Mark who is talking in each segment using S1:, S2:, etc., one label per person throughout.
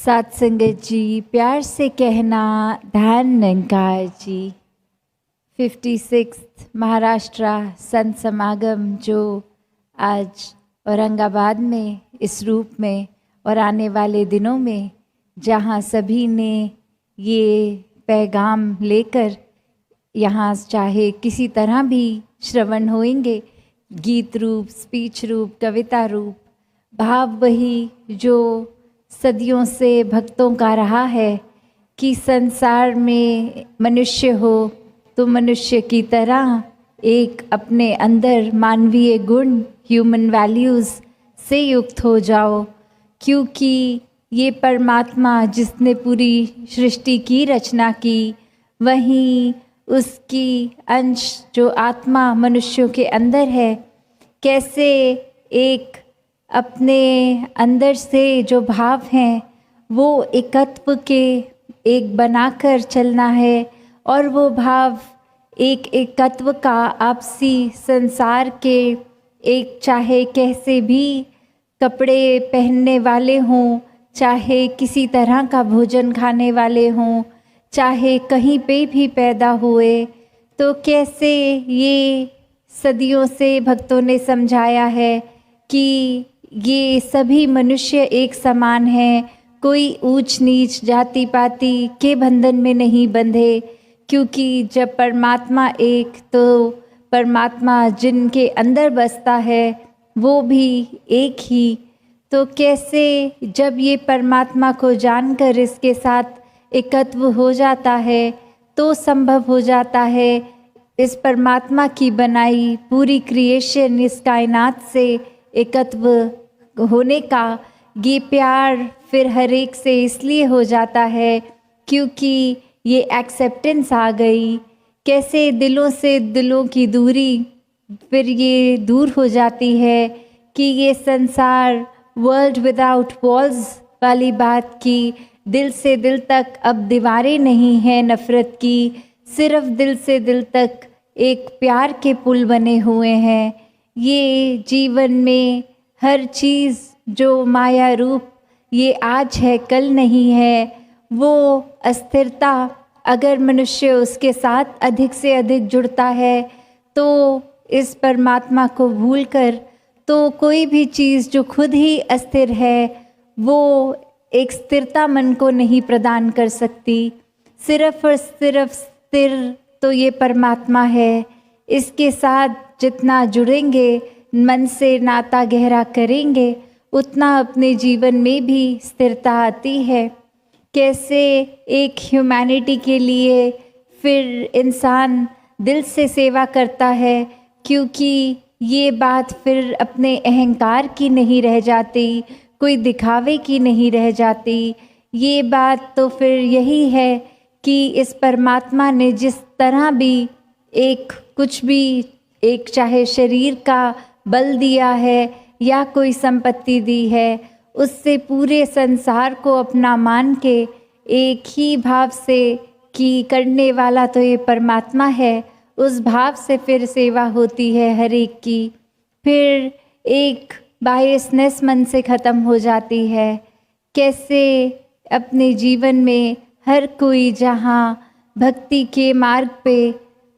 S1: सात संगत जी, प्यार से कहना ध्यान निरंकार जी। 56 महाराष्ट्र संत समागम जो आज औरंगाबाद में इस रूप में और आने वाले दिनों में जहाँ सभी ने ये पैगाम लेकर यहाँ चाहे किसी तरह भी श्रवण होंगे, गीत रूप, स्पीच रूप, कविता रूप, भाव वही जो सदियों से भक्तों का रहा है कि संसार में मनुष्य हो तो मनुष्य की तरह एक अपने अंदर मानवीय गुण, ह्यूमन वैल्यूज़ से युक्त हो जाओ, क्योंकि ये परमात्मा जिसने पूरी सृष्टि की रचना की, वहीं उसकी अंश जो आत्मा मनुष्यों के अंदर है, कैसे एक अपने अंदर से जो भाव हैं वो एकत्व के एक बनाकर चलना है, और वो भाव एक एकत्व का आपसी संसार के एक चाहे कैसे भी कपड़े पहनने वाले हों, चाहे किसी तरह का भोजन खाने वाले हों, चाहे कहीं पे भी पैदा हुए, तो कैसे ये सदियों से भक्तों ने समझाया है कि ये सभी मनुष्य एक समान हैं, कोई ऊंच नीच जाति पाति के बंधन में नहीं बंधे, क्योंकि जब परमात्मा एक, तो परमात्मा जिनके अंदर बसता है वो भी एक ही। तो कैसे जब ये परमात्मा को जानकर इसके साथ एकत्व हो जाता है तो संभव हो जाता है इस परमात्मा की बनाई पूरी क्रिएशन, इस कायनात से एकत्व होने का। ये प्यार फिर हर एक से इसलिए हो जाता है क्योंकि ये एक्सेप्टेंस आ गई। कैसे दिलों से दिलों की दूरी फिर ये दूर हो जाती है कि ये संसार वर्ल्ड विदाउट वॉल्स वाली बात की, दिल से दिल तक अब दीवारें नहीं हैं नफ़रत की, सिर्फ दिल से दिल तक एक प्यार के पुल बने हुए हैं। ये जीवन में हर चीज़ जो माया रूप ये आज है कल नहीं है, वो अस्थिरता अगर मनुष्य उसके साथ अधिक से अधिक जुड़ता है तो इस परमात्मा को भूलकर तो कोई भी चीज़ जो खुद ही अस्थिर है वो एक स्थिरता मन को नहीं प्रदान कर सकती। सिर्फ और सिर्फ स्थिर तो ये परमात्मा है। इसके साथ जितना जुड़ेंगे, मन से नाता गहरा करेंगे, उतना अपने जीवन में भी स्थिरता आती है। कैसे एक ह्यूमैनिटी के लिए फिर इंसान दिल से सेवा करता है, क्योंकि ये बात फिर अपने अहंकार की नहीं रह जाती, कोई दिखावे की नहीं रह जाती। ये बात तो फिर यही है कि इस परमात्मा ने जिस तरह भी एक कुछ भी एक चाहे शरीर का बल दिया है या कोई संपत्ति दी है, उससे पूरे संसार को अपना मान के एक ही भाव से कि करने वाला तो ये परमात्मा है, उस भाव से फिर सेवा होती है हर एक की। फिर एक बायसनेस मन से ख़त्म हो जाती है। कैसे अपने जीवन में हर कोई जहाँ भक्ति के मार्ग पे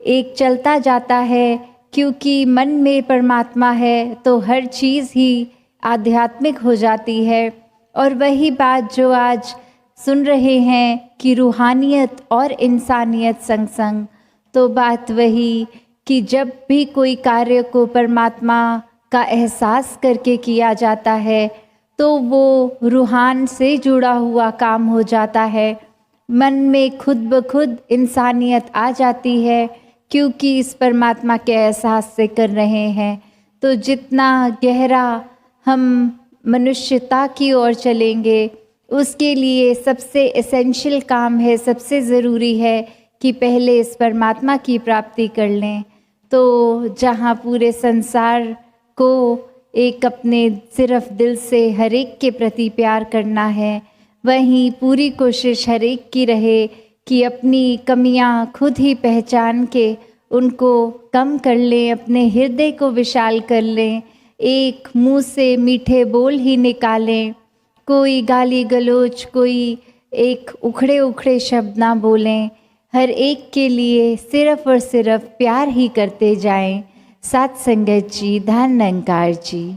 S1: एक चलता जाता है, क्योंकि मन में परमात्मा है तो हर चीज़ ही आध्यात्मिक हो जाती है। और वही बात जो आज सुन रहे हैं कि रूहानियत और इंसानियत संग संग, तो बात वही कि जब भी कोई कार्य को परमात्मा का एहसास करके किया जाता है तो वो रूहान से जुड़ा हुआ काम हो जाता है। मन में खुद ब खुद इंसानियत आ जाती है, क्योंकि इस परमात्मा के एहसास से कर रहे हैं। तो जितना गहरा हम मनुष्यता की ओर चलेंगे, उसके लिए सबसे एसेंशियल काम है, सबसे ज़रूरी है कि पहले इस परमात्मा की प्राप्ति कर लें। तो जहाँ पूरे संसार को एक अपने सिर्फ दिल से हर एक के प्रति प्यार करना है, वहीं पूरी कोशिश हर एक की रहे कि अपनी कमियां खुद ही पहचान के उनको कम कर लें, अपने हृदय को विशाल कर लें, एक मुंह से मीठे बोल ही निकालें कोई गाली गलौज, कोई एक उखड़े उखड़े शब्द ना बोलें, हर एक के लिए सिर्फ और सिर्फ प्यार ही करते जाएं। सात संगत जी, धन निरंकार जी।